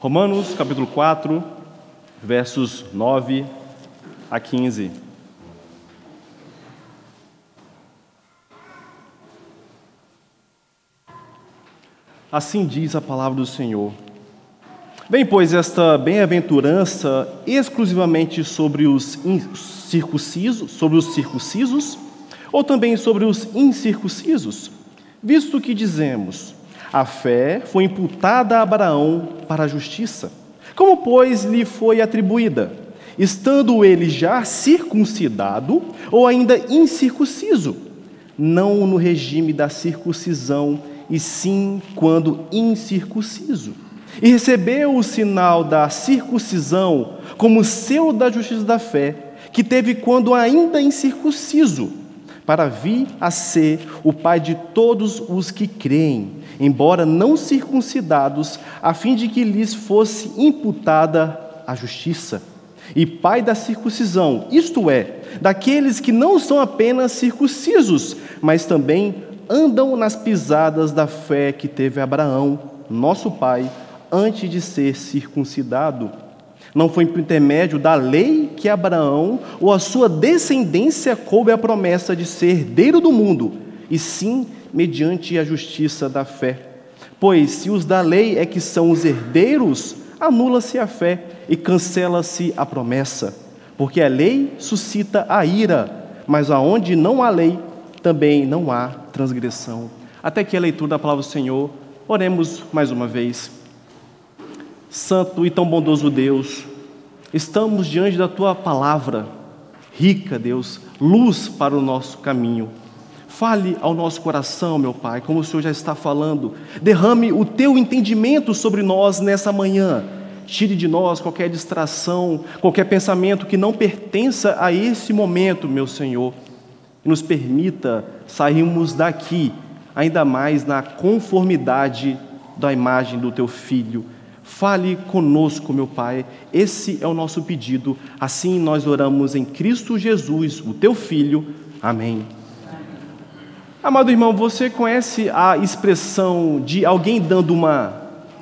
Romanos, capítulo 4, versos 9 a 15. Assim diz a palavra do Senhor. Vem, pois, esta bem-aventurança exclusivamente sobre os circuncisos, ou também sobre os incircuncisos? Visto que dizemos, a fé foi imputada a Abraão para a justiça. Como, pois, lhe foi atribuída? Estando ele já circuncidado ou ainda incircunciso? Não no regime da circuncisão, e sim quando incircunciso. E recebeu o sinal da circuncisão como selo da justiça da fé, que teve quando ainda incircunciso, para vir a ser o pai de todos os que creem, embora não circuncidados, a fim de que lhes fosse imputada a justiça. E pai da circuncisão, isto é, daqueles que não são apenas circuncisos, mas também andam nas pisadas da fé que teve Abraão, nosso pai, antes de ser circuncidado. Não foi por intermédio da lei que Abraão ou a sua descendência coube a promessa de ser herdeiro do mundo, e sim mediante a justiça da fé. Pois se os da lei é que são os herdeiros, anula-se a fé e cancela-se a promessa, porque a lei suscita a ira, mas aonde não há lei, também não há transgressão. Até aqui a leitura da palavra do Senhor. Oremos mais uma vez. Santo e tão bondoso Deus, estamos diante da Tua palavra, rica, Deus, luz para o nosso caminho. Fale ao nosso coração, meu Pai, como o Senhor já está falando. Derrame o Teu entendimento sobre nós nessa manhã. Tire de nós qualquer distração, qualquer pensamento que não pertença a esse momento, meu Senhor. E nos permita sairmos daqui, ainda mais na conformidade da imagem do Teu Filho. Fale conosco, meu Pai, esse é o nosso pedido. Assim nós oramos em Cristo Jesus, o Teu Filho. Amém. Amado irmão, você conhece a expressão de alguém dando uma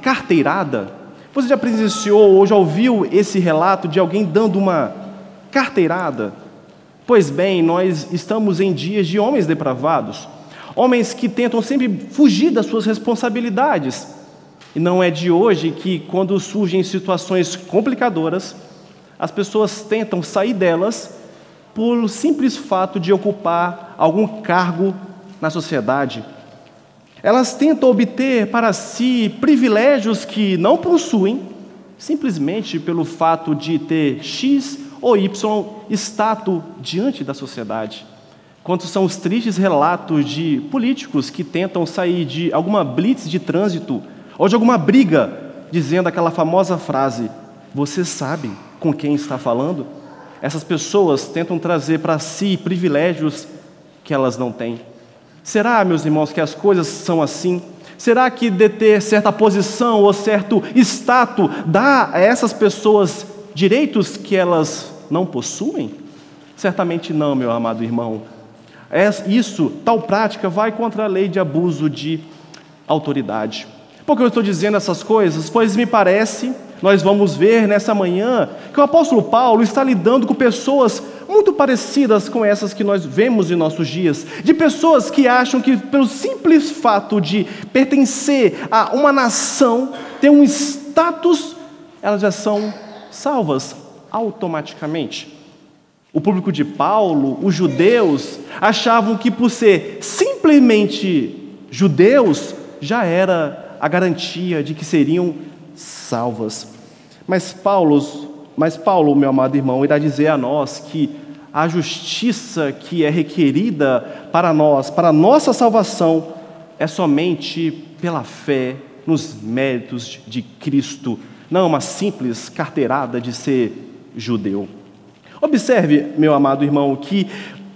carteirada? Você já presenciou ou já ouviu esse relato de alguém dando uma carteirada? Pois bem, nós estamos em dias de homens depravados, homens que tentam sempre fugir das suas responsabilidades. E não é de hoje que, quando surgem situações complicadoras, as pessoas tentam sair delas por simples fato de ocupar algum cargo na sociedade. Elas tentam obter para si privilégios que não possuem, simplesmente pelo fato de ter X ou Y status diante da sociedade. Quantos são os tristes relatos de políticos que tentam sair de alguma blitz de trânsito ou de alguma briga, dizendo aquela famosa frase, você sabe com quem está falando? Essas pessoas tentam trazer para si privilégios que elas não têm. Será, meus irmãos, que as coisas são assim? Será que deter certa posição ou certo status dá a essas pessoas direitos que elas não possuem? Certamente não, meu amado irmão. Tal prática vai contra a lei de abuso de autoridade. Por que eu estou dizendo essas coisas? Pois me parece, nós vamos ver nessa manhã, que o apóstolo Paulo está lidando com pessoas muito parecidas com essas que nós vemos em nossos dias, de pessoas que acham que pelo simples fato de pertencer a uma nação, ter um status, elas já são salvas automaticamente. O público de Paulo, os judeus, achavam que por ser simplesmente judeus, já era a garantia de que seriam salvas. Mas Paulo, meu amado irmão, irá dizer a nós que a justiça que é requerida para nós, para a nossa salvação, é somente pela fé nos méritos de Cristo, não uma simples carteirada de ser judeu. Observe, meu amado irmão, que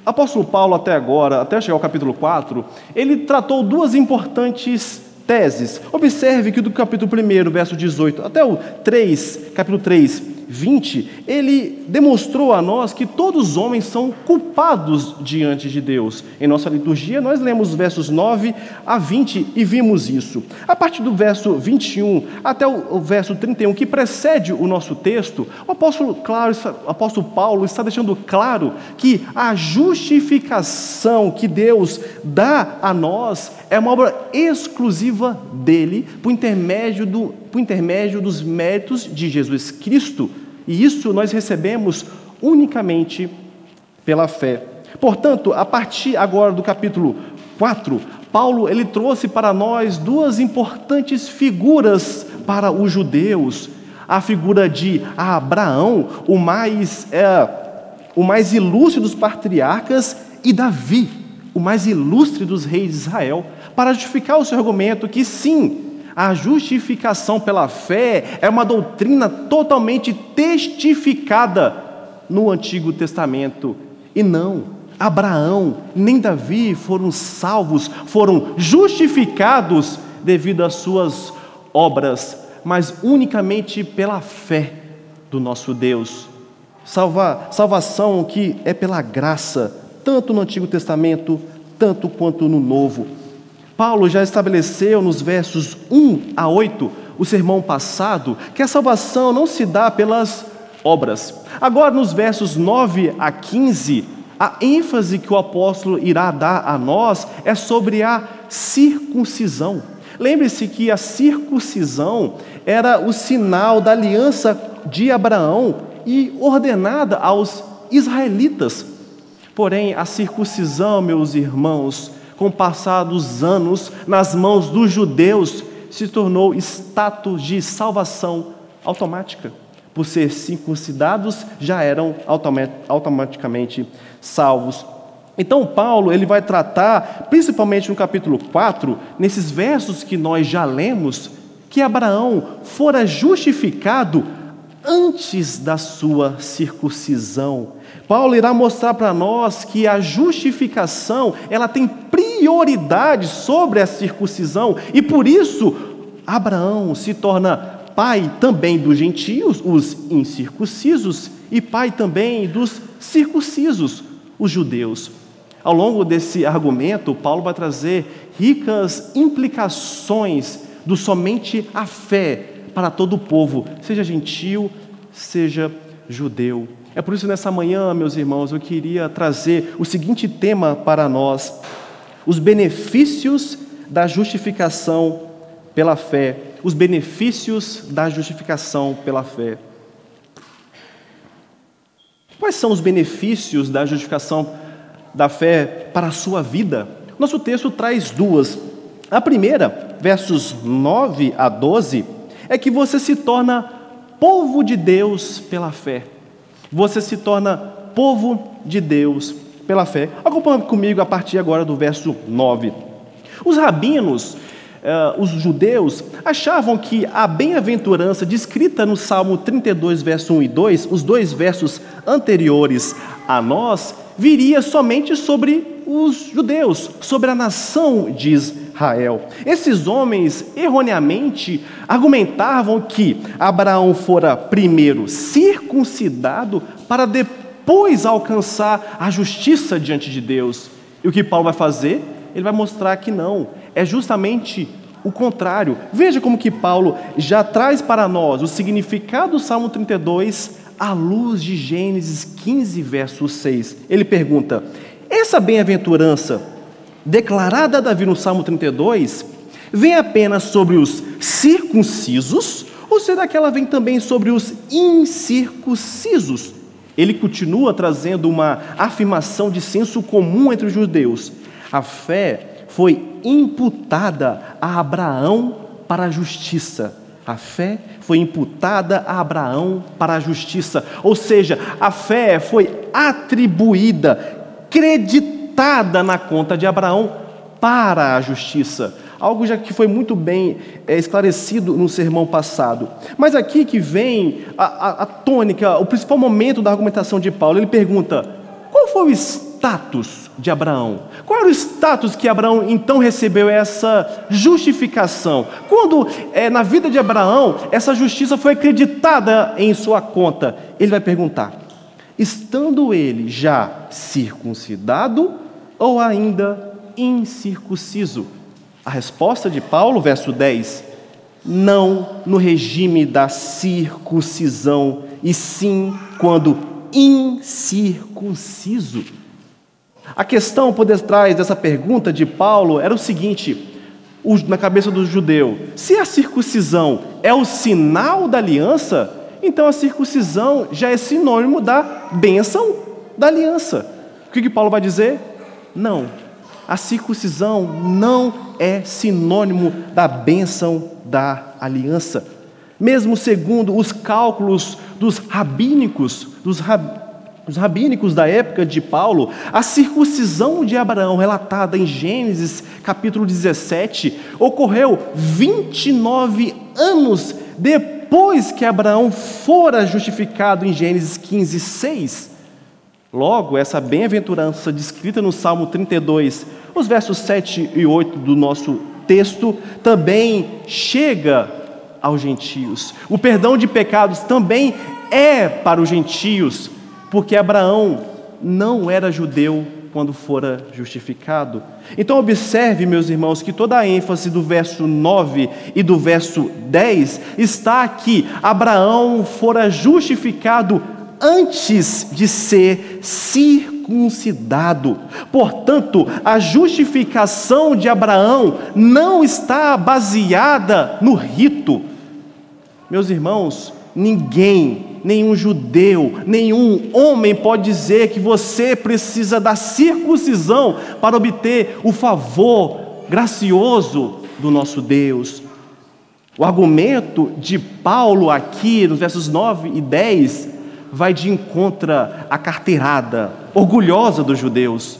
o apóstolo Paulo até agora, até chegar ao capítulo 4, ele tratou duas importantes teses. Observe que do capítulo 1, verso 18, até o 3, capítulo 3, 20, ele demonstrou a nós que todos os homens são culpados diante de Deus. Em nossa liturgia, nós lemos os versos 9 a 20 e vimos isso. A partir do verso 21 até o verso 31, que precede o nosso texto, o apóstolo Paulo está deixando claro que a justificação que Deus dá a nós é uma obra exclusiva dele, por intermédio dos méritos de Jesus Cristo. E isso nós recebemos unicamente pela fé. Portanto, a partir agora do capítulo 4, Paulo ele trouxe para nós duas importantes figuras para os judeus. A figura de Abraão, o mais ilustre dos patriarcas, e Davi, o mais ilustre dos reis de Israel, para justificar o seu argumento que sim, a justificação pela fé é uma doutrina totalmente testificada no Antigo Testamento. E não, Abraão nem Davi foram salvos, foram justificados devido às suas obras, mas unicamente pela fé do nosso Deus. Salvação que é pela graça, tanto no Antigo Testamento, tanto quanto no Novo. Paulo já estabeleceu nos versos 1 a 8, o sermão passado, que a salvação não se dá pelas obras. Agora, nos versos 9 a 15, a ênfase que o apóstolo irá dar a nós é sobre a circuncisão. Lembre-se que a circuncisão era o sinal da aliança de Abraão e ordenada aos israelitas. Porém, a circuncisão, meus irmãos, com o passar dos anos, nas mãos dos judeus, se tornou status de salvação automática. Por ser circuncidados, já eram automaticamente salvos. Então, Paulo ele vai tratar, principalmente no capítulo 4, nesses versos que nós já lemos, que Abraão fora justificado antes da sua circuncisão. Paulo irá mostrar para nós que a justificação, ela tem prioridade sobre a circuncisão, e por isso Abraão se torna pai também dos gentios, os incircuncisos, e pai também dos circuncisos, os judeus. Ao longo desse argumento, Paulo vai trazer ricas implicações do somente a fé para todo o povo, seja gentio, seja judeu. É por isso, nessa manhã, meus irmãos, eu queria trazer o seguinte tema para nós: os benefícios da justificação pela fé. Os benefícios da justificação pela fé. Quais são os benefícios da justificação da fé para a sua vida? Nosso texto traz duas. A primeira, versos 9 a 12, é que você se torna povo de Deus pela fé. Você se torna povo de Deus pela fé. Acompanhe comigo a partir agora do verso 9. Os rabinos, os judeus, achavam que a bem-aventurança descrita no Salmo 32, verso 1 e 2, os dois versos anteriores a nós, viria somente sobre os judeus, sobre a nação de Israel. Esses homens, erroneamente, argumentavam que Abraão fora primeiro circuncidado para depois alcançar a justiça diante de Deus. E o que Paulo vai fazer? Ele vai mostrar que não, é justamente o contrário. Veja como que Paulo já traz para nós o significado do Salmo 32 à luz de Gênesis 15, verso 6. Ele pergunta: essa bem-aventurança declarada a Davi no Salmo 32 vem apenas sobre os circuncisos, ou será que ela vem também sobre os incircuncisos? Ele continua trazendo uma afirmação de senso comum entre os judeus. A fé foi imputada a Abraão para a justiça. A fé foi imputada a Abraão para a justiça. Ou seja, a fé foi atribuída, creditada na conta de Abraão para a justiça. Algo já que foi muito bem esclarecido no sermão passado. Mas aqui que vem a tônica, o principal momento da argumentação de Paulo. Ele pergunta: qual foi o estado status de Abraão? Qual era o status que Abraão então recebeu essa justificação? Quando na vida de Abraão essa justiça foi acreditada em sua conta, ele vai perguntar: estando ele já circuncidado ou ainda incircunciso? A resposta de Paulo, verso 10: não no regime da circuncisão, e sim quando incircunciso. A questão por detrás dessa pergunta de Paulo era o seguinte, na cabeça do judeu: se a circuncisão é o sinal da aliança, então a circuncisão já é sinônimo da bênção da aliança. O que Paulo vai dizer? Não, a circuncisão não é sinônimo da bênção da aliança. Mesmo segundo os cálculos dos rabínicos da época de Paulo, a circuncisão de Abraão, relatada em Gênesis capítulo 17, ocorreu 29 anos depois que Abraão fora justificado em Gênesis 15, 6. Logo, essa bem-aventurança descrita no Salmo 32, os versos 7 e 8 do nosso texto, também chega aos gentios. O perdão de pecados também é para os gentios, porque Abraão não era judeu quando fora justificado. Então observe, meus irmãos, que toda a ênfase do verso 9 e do verso 10 está aqui. Abraão fora justificado antes de ser circuncidado. Portanto, a justificação de Abraão não está baseada no rito. Meus irmãos, nenhum judeu, nenhum homem pode dizer que você precisa da circuncisão para obter o favor gracioso do nosso Deus. O argumento de Paulo aqui, nos versos 9 e 10, vai de encontro à carteirada orgulhosa dos judeus.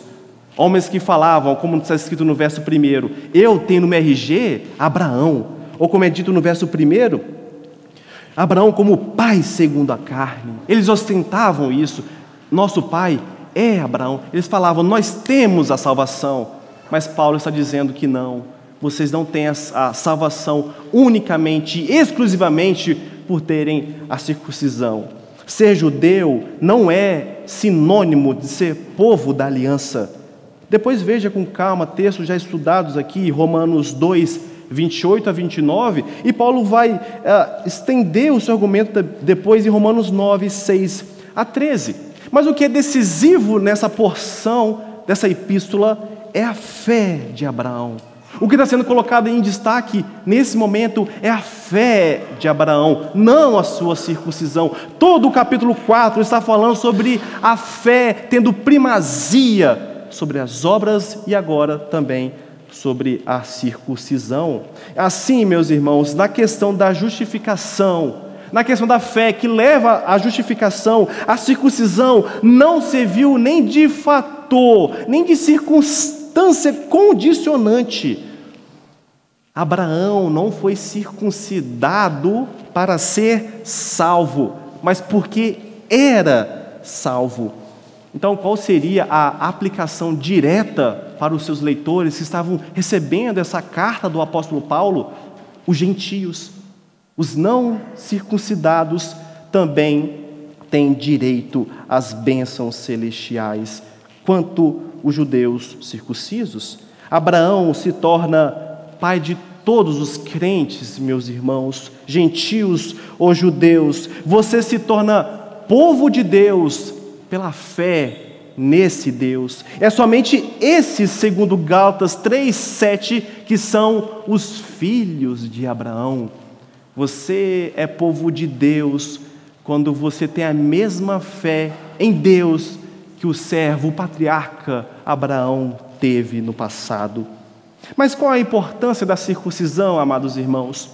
Homens que falavam, como está escrito no verso 1, eu tenho no meu RG Abraão, ou como é dito no verso 1, Abraão como pai segundo a carne. Eles ostentavam isso. Nosso pai é Abraão. Eles falavam, nós temos a salvação. Mas Paulo está dizendo que não. Vocês não têm a salvação unicamente, exclusivamente por terem a circuncisão. Ser judeu não é sinônimo de ser povo da aliança. Depois veja com calma textos já estudados aqui, Romanos 2, 28 a 29, e Paulo vai estender o seu argumento depois em Romanos 9, 6 a 13. Mas o que é decisivo nessa porção dessa epístola é a fé de Abraão. O que está sendo colocado em destaque nesse momento é a fé de Abraão, não a sua circuncisão. Todo o capítulo 4 está falando sobre a fé tendo primazia sobre as obras e agora também sobre a circuncisão. Assim, meus irmãos, na questão da justificação, na questão da fé que leva à justificação, a circuncisão não serviu nem de fator, nem de circunstância condicionante. Abraão não foi circuncidado para ser salvo, mas porque era salvo. Então, qual seria a aplicação direta para os seus leitores que estavam recebendo essa carta do apóstolo Paulo? Os gentios, os não circuncidados, também têm direito às bênçãos celestiais, quanto os judeus circuncisos. Abraão se torna pai de todos os crentes, meus irmãos, gentios ou judeus. Você se torna povo de Deus pela fé nesse Deus. É somente esses, segundo Gálatas 3:7, que são os filhos de Abraão. Você é povo de Deus quando você tem a mesma fé em Deus que o servo, o patriarca Abraão teve no passado. Mas qual a importância da circuncisão, amados irmãos?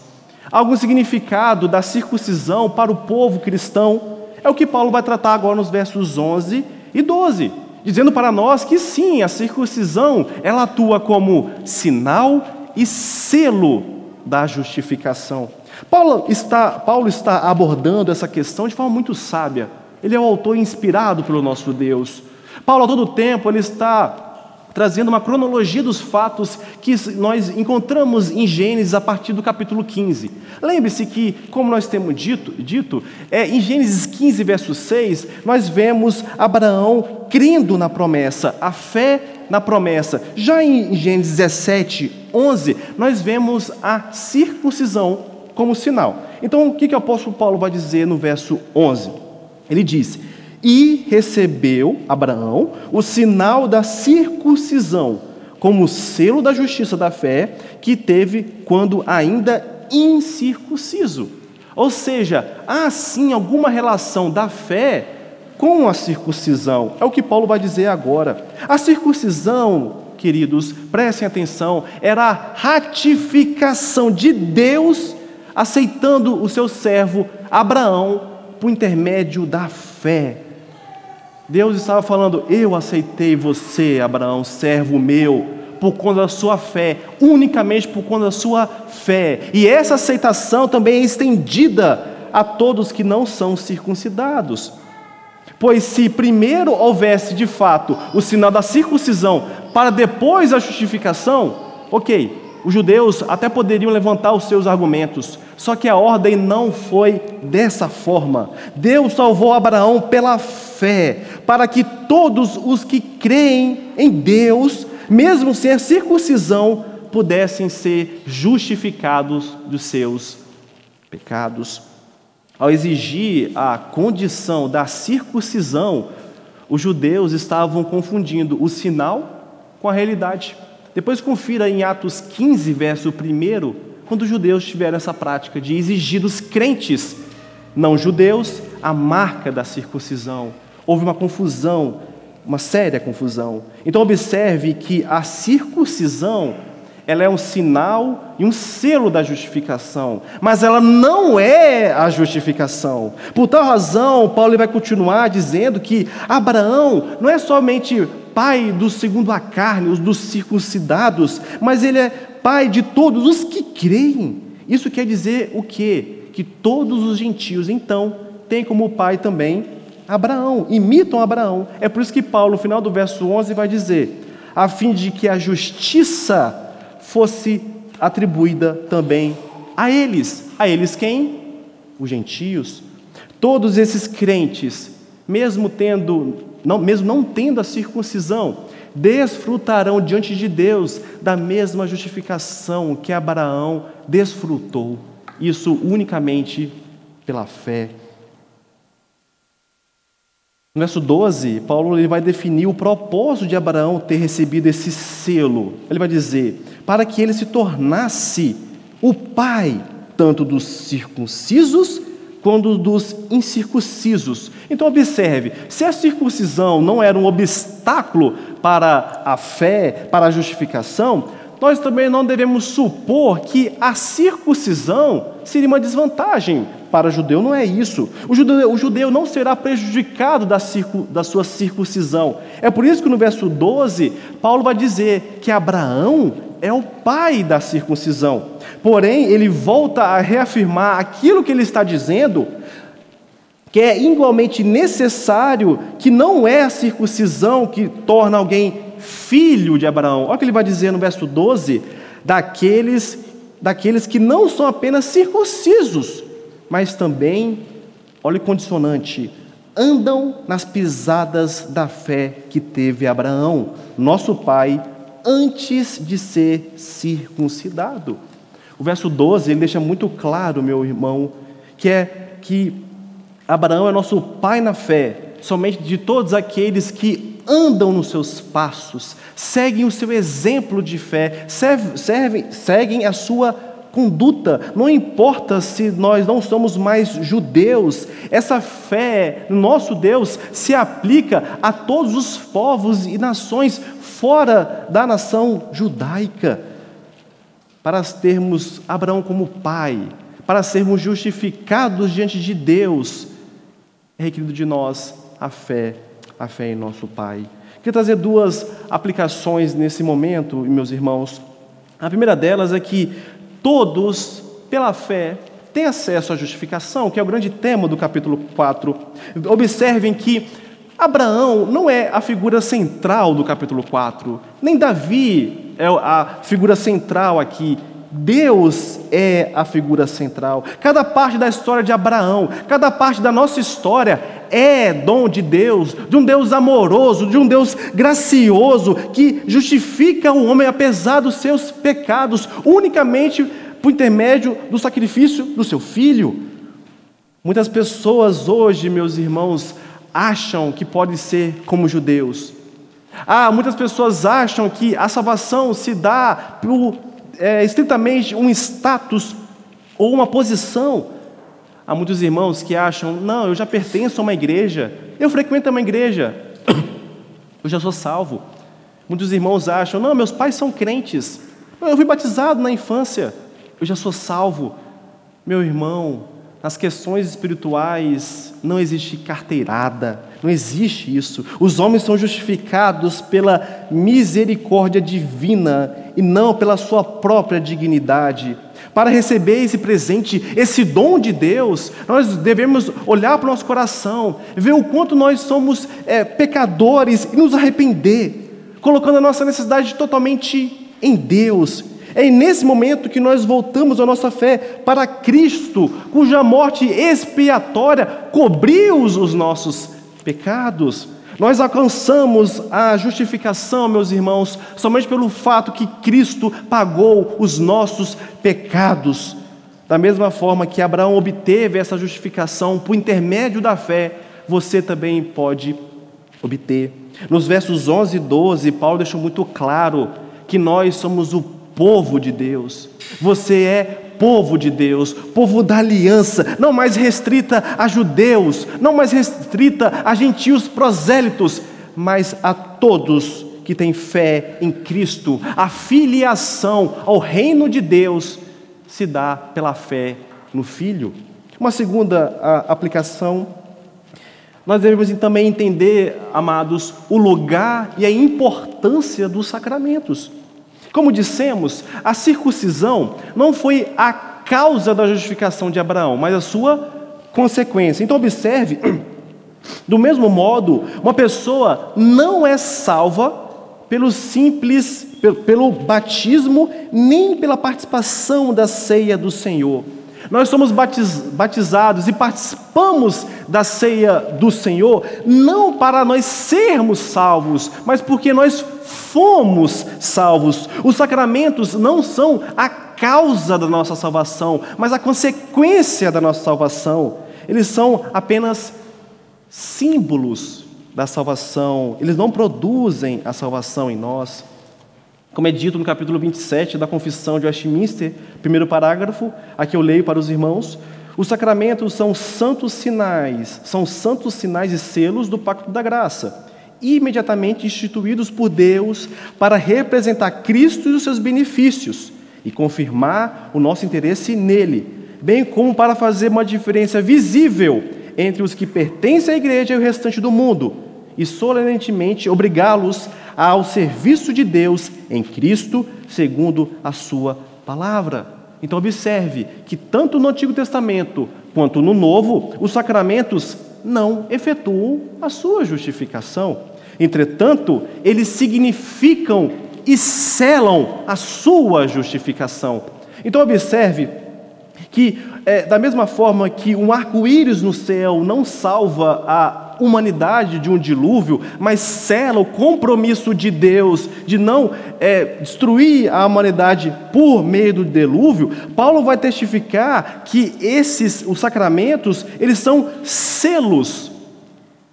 Algum significado da circuncisão para o povo cristão é o que Paulo vai tratar agora nos versos 11 e 12, dizendo para nós que sim, a circuncisão, ela atua como sinal e selo da justificação. Paulo está abordando essa questão de forma muito sábia. Ele é o autor inspirado pelo nosso Deus. Paulo, a todo tempo, ele está trazendo uma cronologia dos fatos que nós encontramos em Gênesis a partir do capítulo 15. Lembre-se que, como nós temos dito, em Gênesis 15, verso 6, nós vemos Abraão crendo na promessa, a fé na promessa. Já em Gênesis 17, 11, nós vemos a circuncisão como sinal. Então, o que o apóstolo Paulo vai dizer no verso 11? Ele diz: e recebeu Abraão o sinal da circuncisão como selo da justiça da fé que teve quando ainda incircunciso. Ou seja, há sim alguma relação da fé com a circuncisão. É o que Paulo vai dizer agora. A circuncisão, queridos, prestem atenção, era a ratificação de Deus aceitando o seu servo Abraão por intermédio da fé. Deus estava falando: eu aceitei você, Abraão, servo meu, por conta da sua fé, unicamente por conta da sua fé. E essa aceitação também é estendida a todos que não são circuncidados. Pois se primeiro houvesse de fato o sinal da circuncisão para depois a justificação, ok, os judeus até poderiam levantar os seus argumentos, só que a ordem não foi dessa forma. Deus salvou Abraão pela fé, para que todos os que creem em Deus, mesmo sem a circuncisão, pudessem ser justificados dos seus pecados. Ao exigir a condição da circuncisão, os judeus estavam confundindo o sinal com a realidade. Depois confira em Atos 15, verso 1, quando os judeus tiveram essa prática de exigir dos crentes não judeus a marca da circuncisão. Houve uma confusão, uma séria confusão. Então observe que a circuncisão, ela é um sinal e um selo da justificação, mas ela não é a justificação. Por tal razão, Paulo vai continuar dizendo que Abraão não é somente pai dos segundo a carne, os dos circuncidados, mas ele é pai de todos os que creem. Isso quer dizer o quê? Que todos os gentios, então, têm como pai também Abraão, imitam Abraão. É por isso que Paulo, no final do verso 11, vai dizer: a fim de que a justiça fosse atribuída também a eles. A eles quem? Os gentios. Todos esses crentes, mesmo não tendo a circuncisão, desfrutarão diante de Deus da mesma justificação que Abraão desfrutou. Isso unicamente pela fé. No verso 12, Paulo ele vai definir o propósito de Abraão ter recebido esse selo. Ele vai dizer: para que ele se tornasse o pai tanto dos circuncisos quanto dos incircuncisos. Então observe, se a circuncisão não era um obstáculo para a fé, para a justificação, nós também não devemos supor que a circuncisão seria uma desvantagem. Para o judeu não é isso. O judeu não será prejudicado da sua circuncisão. É por isso que no verso 12, Paulo vai dizer que Abraão é o pai da circuncisão. Porém, ele volta a reafirmar aquilo que ele está dizendo, que é igualmente necessário, que não é a circuncisão que torna alguém filho de Abraão. Olha o que ele vai dizer no verso 12: daqueles que não são apenas circuncisos, mas também, olha o condicionante, andam nas pisadas da fé que teve Abraão, nosso pai, antes de ser circuncidado. O verso 12, ele deixa muito claro, meu irmão, que Abraão é nosso pai na fé, somente de todos aqueles que andam nos seus passos, seguem o seu exemplo de fé, seguem a sua conduta. Não importa se nós não somos mais judeus, essa fé no nosso Deus se aplica a todos os povos e nações fora da nação judaica. Para termos Abraão como pai, para sermos justificados diante de Deus, é requerido de nós a fé em nosso Pai. Quero trazer duas aplicações nesse momento, meus irmãos. A primeira delas é que todos, pela fé, têm acesso à justificação, que é o grande tema do capítulo 4. Observem que Abraão não é a figura central do capítulo 4, nem Davi é a figura central aqui. Deus é a figura central. Cada parte da história de Abraão, cada parte da nossa história é dom de Deus, de um Deus amoroso, de um Deus gracioso, que justifica o homem apesar dos seus pecados, unicamente por intermédio do sacrifício do seu Filho. Muitas pessoas hoje, meus irmãos, acham que pode ser como judeus. Muitas pessoas acham que a salvação se dá por estritamente um status ou uma posição. Há muitos irmãos que acham, não, eu já pertenço a uma igreja, eu frequento uma igreja, eu já sou salvo. Muitos irmãos acham, não, meus pais são crentes, eu fui batizado na infância, eu já sou salvo. Meu irmão, nas questões espirituais não existe carteirada, não existe isso. Os homens são justificados pela misericórdia divina e não pela sua própria dignidade. Para receber esse presente, esse dom de Deus, nós devemos olhar para o nosso coração, ver o quanto nós somos pecadores e nos arrepender, colocando a nossa necessidade totalmente em Deus. É nesse momento que nós voltamos a nossa fé para Cristo, cuja morte expiatória cobriu os nossos pecados. Nós alcançamos a justificação, meus irmãos, somente pelo fato que Cristo pagou os nossos pecados. Da mesma forma que Abraão obteve essa justificação por intermédio da fé, você também pode obter. Nos versos 11 e 12, Paulo deixou muito claro que nós somos o povo de Deus. Você é povo de Deus, povo da aliança, não mais restrita a judeus, não mais restrita a gentios prosélitos, mas a todos que têm fé em Cristo. A filiação ao reino de Deus se dá pela fé no Filho. Uma segunda aplicação, nós devemos também entender, amados, o lugar e a importância dos sacramentos. Como dissemos, a circuncisão não foi a causa da justificação de Abraão, mas a sua consequência. Então observe, do mesmo modo, uma pessoa não é salva pelo batismo, nem pela participação da ceia do Senhor. Nós somos batizados e participamos da ceia do Senhor, não para nós sermos salvos, mas porque nós fomos salvos. Os sacramentos não são a causa da nossa salvação, mas a consequência da nossa salvação. Eles são apenas símbolos da salvação, eles não produzem a salvação em nós. Como é dito no capítulo 27 da Confissão de Westminster, primeiro parágrafo, aqui eu leio para os irmãos: os sacramentos são santos sinais e selos do pacto da graça, imediatamente instituídos por Deus para representar Cristo e os seus benefícios e confirmar o nosso interesse nele, bem como para fazer uma diferença visível entre os que pertencem à igreja e o restante do mundo, e solenemente obrigá-los ao serviço de Deus em Cristo, segundo a sua palavra. Então observe que tanto no Antigo Testamento quanto no Novo, os sacramentos não efetuam a sua justificação. Entretanto, eles significam e selam a sua justificação. Então observe que, da mesma forma que um arco-íris no céu não salva a humanidade de um dilúvio, mas sela o compromisso de Deus de não destruir a humanidade por meio do dilúvio, Paulo vai testificar que os sacramentos, eles são selos.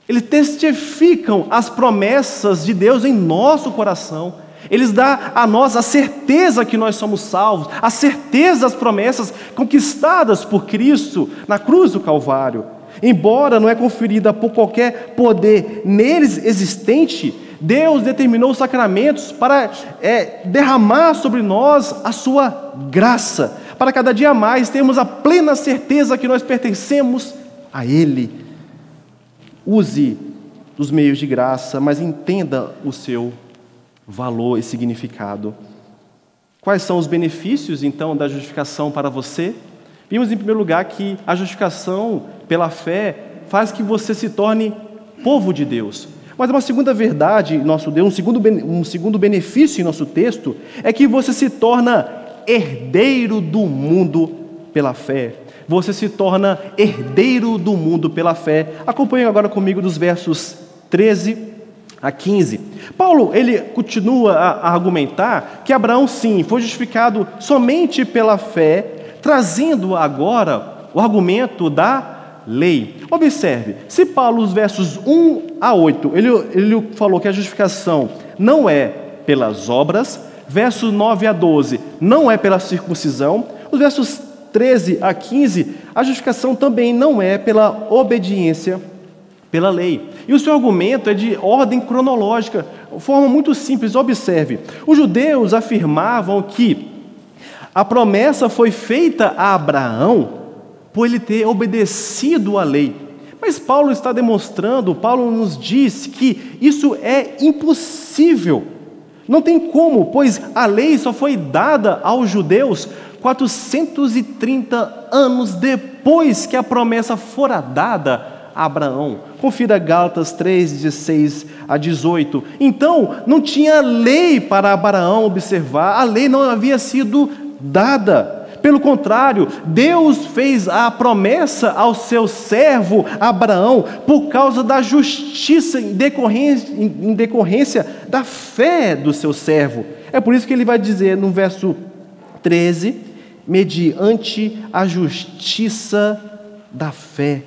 Eles testificam as promessas de Deus em nosso coração. Eles dão a nós a certeza que nós somos salvos, a certeza das promessas conquistadas por Cristo na cruz do Calvário. Embora não é conferida por qualquer poder neles existente, Deus determinou os sacramentos para derramar sobre nós a sua graça, para cada dia mais termos a plena certeza que nós pertencemos a Ele. Use os meios de graça, mas entenda o seu valor e significado. Quais são os benefícios, então, da justificação para você? Vimos, em primeiro lugar, que a justificação pela fé faz que você se torne povo de Deus. Mas uma segunda verdade em nosso Deus, um segundo benefício em nosso texto, é que você se torna herdeiro do mundo pela fé. Você se torna herdeiro do mundo pela fé. Acompanhe agora comigo dos versos 13 a 15. Paulo, ele continua a argumentar que Abraão, sim, foi justificado somente pela fé, trazendo agora o argumento da lei. Observe, se Paulo, nos versos 1 a 8, ele falou que a justificação não é pelas obras, versos 9 a 12, não é pela circuncisão, os versos 13 a 15, a justificação também não é pela obediência pela lei. E o seu argumento é de ordem cronológica, forma muito simples. Observe, os judeus afirmavam que a promessa foi feita a Abraão por ele ter obedecido à lei. Mas Paulo está demonstrando, Paulo nos diz que isso é impossível. Não tem como, pois a lei só foi dada aos judeus 430 anos depois que a promessa fora dada a Abraão. Confira Gálatas 3, 16 a 18. Então, não tinha lei para Abraão observar, a lei não havia sido dada. Pelo contrário, Deus fez a promessa ao seu servo Abraão por causa da justiça em decorrência da fé do seu servo. É por isso que ele vai dizer no verso 13, mediante a justiça da fé.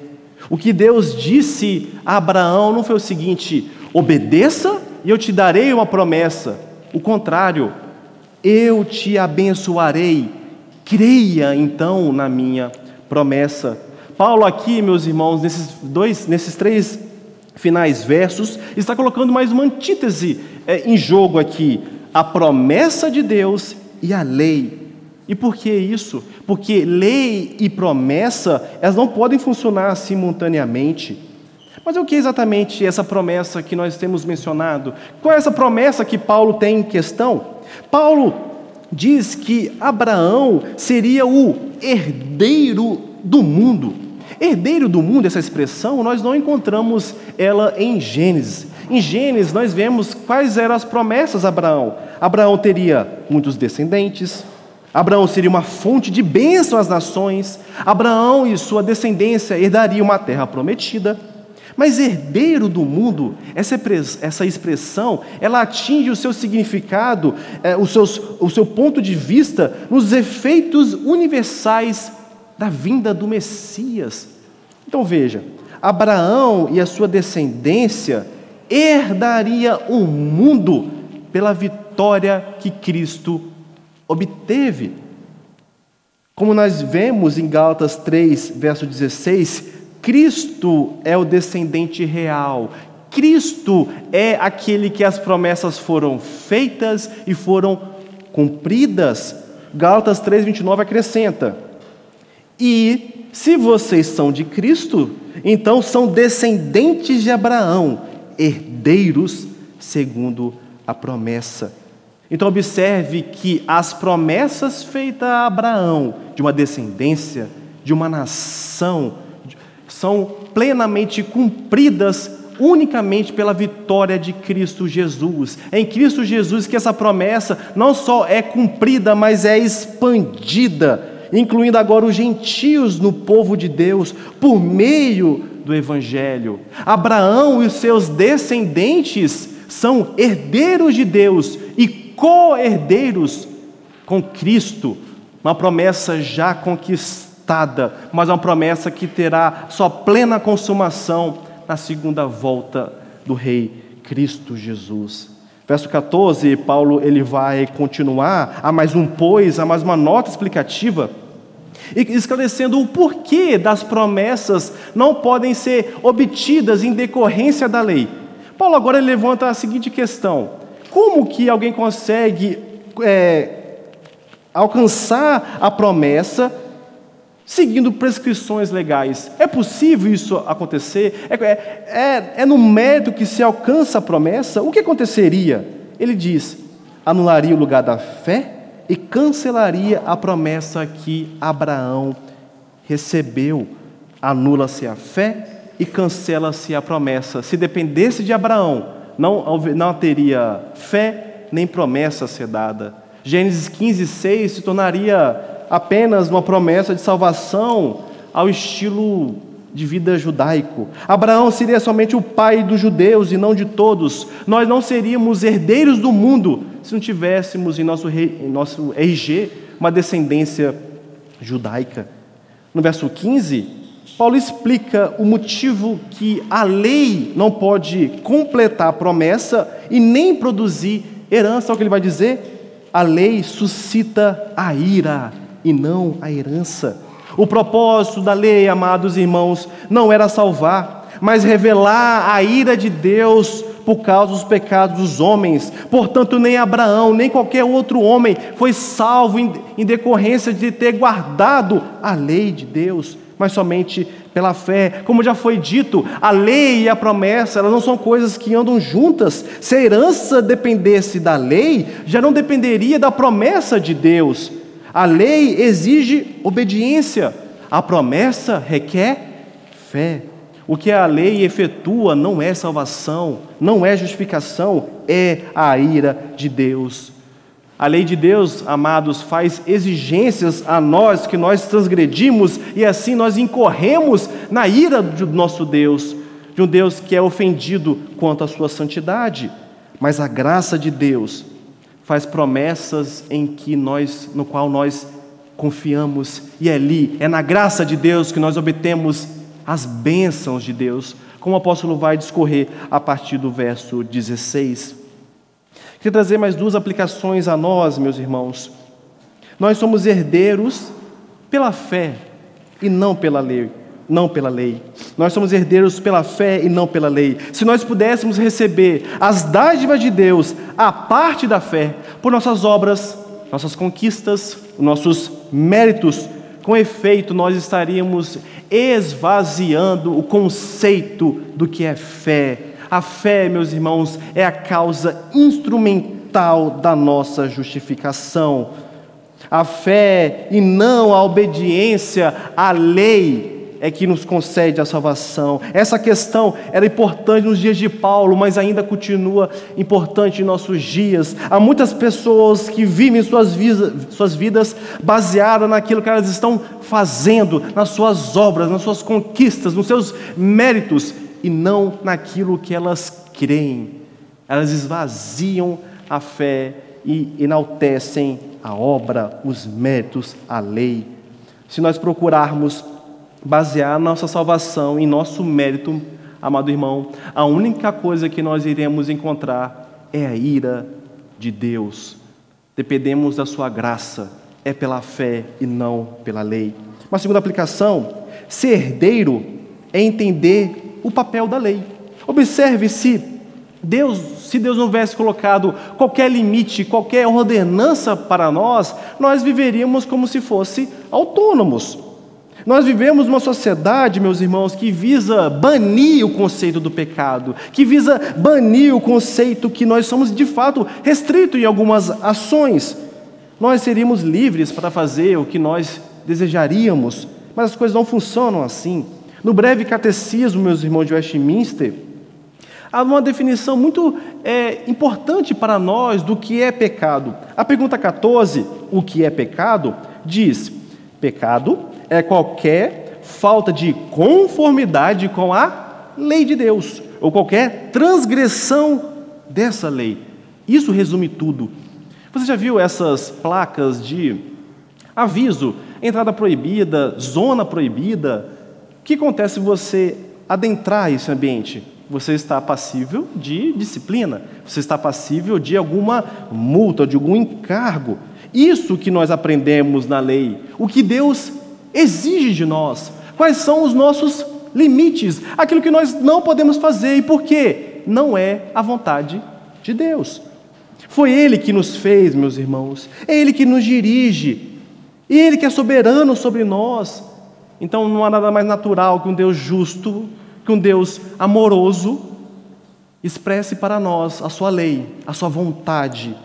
O que Deus disse a Abraão não foi o seguinte: obedeça e eu te darei uma promessa. O contrário, eu te abençoarei. Creia então na minha promessa. Paulo aqui, meus irmãos, nesses três finais versos, está colocando mais uma antítese em jogo aqui: a promessa de Deus e a lei. E por que isso? Porque lei e promessa, elas não podem funcionar simultaneamente. Mas o que é exatamente essa promessa que nós temos mencionado? Qual é essa promessa que Paulo tem em questão? Paulo diz que Abraão seria o herdeiro do mundo. Herdeiro do mundo, essa expressão, nós não encontramos ela em Gênesis. Em Gênesis nós vemos quais eram as promessas a Abraão. Abraão teria muitos descendentes, Abraão seria uma fonte de bênção às nações, Abraão e sua descendência herdariam uma terra prometida. Mas herdeiro do mundo, essa expressão, ela atinge o seu significado, o seu ponto de vista nos efeitos universais da vinda do Messias. Então veja, Abraão e a sua descendência herdaria o mundo pela vitória que Cristo obteve. Como nós vemos em Gálatas 3, verso 16, Cristo é o descendente real. Cristo é aquele que as promessas foram feitas e foram cumpridas. Gálatas 3, 29 acrescenta: e se vocês são de Cristo, então são descendentes de Abraão, herdeiros segundo a promessa. Então observe que as promessas feitas a Abraão, de uma descendência, de uma nação, são plenamente cumpridas unicamente pela vitória de Cristo Jesus. É em Cristo Jesus que essa promessa não só é cumprida, mas é expandida, incluindo agora os gentios no povo de Deus, por meio do Evangelho. Abraão e os seus descendentes são herdeiros de Deus e co-herdeiros com Cristo, uma promessa já conquistada, mas uma promessa que terá sua plena consumação na segunda volta do Rei Cristo Jesus. Verso 14, Paulo ele vai continuar, há mais um pois, há mais uma nota explicativa, esclarecendo o porquê das promessas não podem ser obtidas em decorrência da lei. Paulo agora ele levanta a seguinte questão: como que alguém consegue alcançar a promessa seguindo prescrições legais? É possível isso acontecer? É no mérito que se alcança a promessa? O que aconteceria? Ele diz: anularia o lugar da fé e cancelaria a promessa que Abraão recebeu. Anula-se a fé e cancela-se a promessa. Se dependesse de Abraão, não teria fé nem promessa a ser dada. Gênesis 15:6 se tornaria apenas uma promessa de salvação ao estilo de vida judaico. Abraão seria somente o pai dos judeus e não de todos. Nós não seríamos herdeiros do mundo se não tivéssemos em nosso RG uma descendência judaica. No verso 15, Paulo explica o motivo que a lei não pode completar a promessa e nem produzir herança. Olha o que ele vai dizer: a lei suscita a ira e não a herança. O propósito da lei, amados irmãos, não era salvar, mas revelar a ira de Deus por causa dos pecados dos homens. Portanto, nem Abraão, nem qualquer outro homem foi salvo em decorrência de ter guardado a lei de Deus, mas somente pela fé. Como já foi dito, a lei e a promessa, elas não são coisas que andam juntas. Se a herança dependesse da lei, já não dependeria da promessa de Deus. A lei exige obediência, a promessa requer fé. O que a lei efetua não é salvação, não é justificação, é a ira de Deus. A lei de Deus, amados, faz exigências a nós que nós transgredimos e assim nós incorremos na ira do nosso Deus, de um Deus que é ofendido quanto à sua santidade. Mas a graça de Deus faz promessas no qual nós confiamos, e é na graça de Deus que nós obtemos as bênçãos de Deus, como o apóstolo vai discorrer a partir do verso 16. Queria trazer mais duas aplicações a nós, meus irmãos. Nós somos herdeiros pela fé e não pela lei. Nós somos herdeiros pela fé e não pela lei. Se nós pudéssemos receber as dádivas de Deus, a parte da fé, por nossas obras, nossas conquistas, nossos méritos, com efeito, nós estaríamos esvaziando o conceito do que é fé. A fé, meus irmãos, é a causa instrumental da nossa justificação. A fé e não a obediência à lei é que nos concede a salvação. Essa questão era importante nos dias de Paulo, mas ainda continua importante em nossos dias. Há muitas pessoas que vivem suas vidas baseadas naquilo que elas estão fazendo, nas suas obras, nas suas conquistas, nos seus méritos, e não naquilo que elas creem. Elas esvaziam a fé e enaltecem a obra, os méritos, a lei. Se nós procurarmos basear nossa salvação em nosso mérito, amado irmão, a única coisa que nós iremos encontrar é a ira de Deus. Dependemos da sua graça, é pela fé e não pela lei. Uma segunda aplicação: ser herdeiro é entender o papel da lei. Observe, se Deus não tivesse colocado qualquer limite, qualquer ordenança para nós viveríamos como se fosse autônomos. Nós vivemos uma sociedade, meus irmãos, que visa banir o conceito do pecado, que visa banir o conceito que nós somos de fato restritos em algumas ações. Nós seríamos livres para fazer o que nós desejaríamos, mas as coisas não funcionam assim. No breve catecismo, meus irmãos, de Westminster, há uma definição muito importante para nós do que é pecado. A pergunta 14, o que é pecado, diz: pecado é qualquer falta de conformidade com a lei de Deus, ou qualquer transgressão dessa lei. Isso resume tudo. Você já viu essas placas de aviso, entrada proibida, zona proibida? O que acontece se você adentrar esse ambiente? Você está passível de disciplina, você está passível de alguma multa, de algum encargo. Isso que nós aprendemos na lei, o que Deus exige de nós, quais são os nossos limites, aquilo que nós não podemos fazer, e por quê? Não é a vontade de Deus. Foi Ele que nos fez, meus irmãos, é Ele que nos dirige, e Ele que é soberano sobre nós. Então não há nada mais natural que um Deus justo, que um Deus amoroso expresse para nós a sua lei, a sua vontade.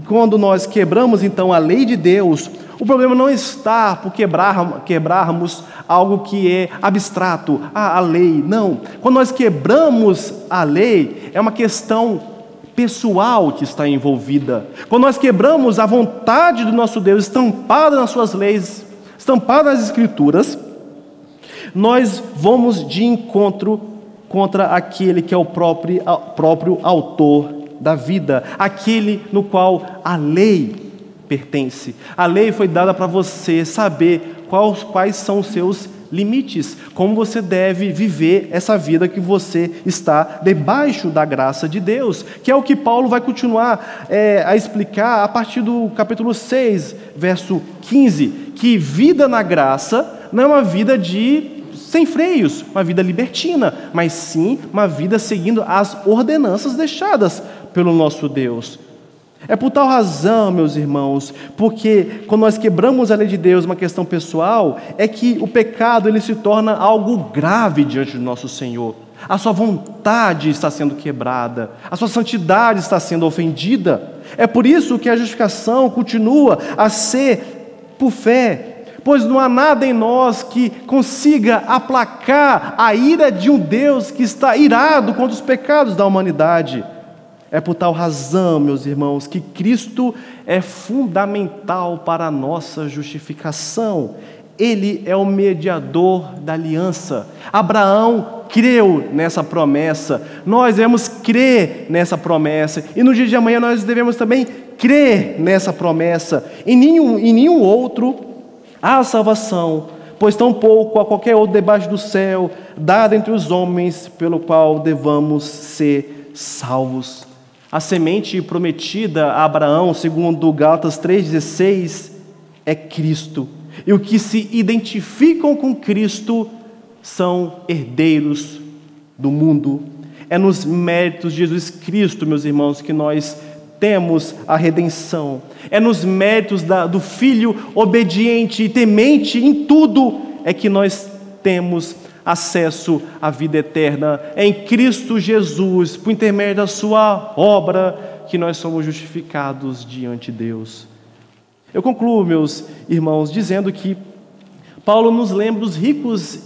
Quando nós quebramos, então, a lei de Deus, o problema não está por quebrarmos algo que é abstrato, a lei. Não. Quando nós quebramos a lei, é uma questão pessoal que está envolvida. Quando nós quebramos a vontade do nosso Deus estampada nas suas leis, estampada nas Escrituras, nós vamos de encontro contra aquele que é o próprio autor da vida, aquele no qual a lei pertence. A lei foi dada para você saber quais são os seus limites, como você deve viver essa vida que você está debaixo da graça de Deus, que é o que Paulo vai continuar a explicar a partir do capítulo 6, verso 15, que vida na graça não é uma vida sem freios, uma vida libertina, mas sim uma vida seguindo as ordenanças deixadas pelo nosso Deus. É por tal razão, meus irmãos, porque quando nós quebramos a lei de Deus, uma questão pessoal, é que o pecado ele se torna algo grave diante do nosso Senhor. A sua vontade está sendo quebrada, a sua santidade está sendo ofendida. É por isso que a justificação continua a ser por fé, pois não há nada em nós que consiga aplacar a ira de um Deus que está irado contra os pecados da humanidade. É por tal razão, meus irmãos, que Cristo é fundamental para a nossa justificação. Ele é o mediador da aliança. Abraão creu nessa promessa. Nós devemos crer nessa promessa. E no dia de amanhã nós devemos também crer nessa promessa. Em nenhum outro há salvação, pois tampouco há qualquer outro debaixo do céu, dado entre os homens, pelo qual devamos ser salvos. A semente prometida a Abraão, segundo Gálatas 3,16, é Cristo. E o que se identificam com Cristo são herdeiros do mundo. É nos méritos de Jesus Cristo, meus irmãos, que nós temos a redenção. É nos méritos do Filho obediente e temente em tudo é que nós temos acesso à vida eterna. É em Cristo Jesus, por intermédio da sua obra, que nós somos justificados diante de Deus. Eu concluo, meus irmãos, dizendo que Paulo nos lembra dos ricos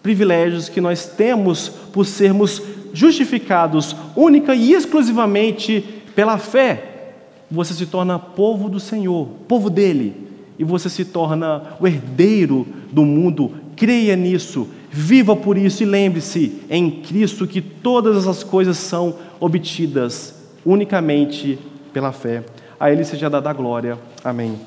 privilégios que nós temos por sermos justificados única e exclusivamente pela fé. Você se torna povo do Senhor, povo dele, e você se torna o herdeiro do mundo. Creia nisso, viva por isso e lembre-se, é em Cristo que todas essas coisas são obtidas unicamente pela fé. A Ele seja dada a glória. Amém.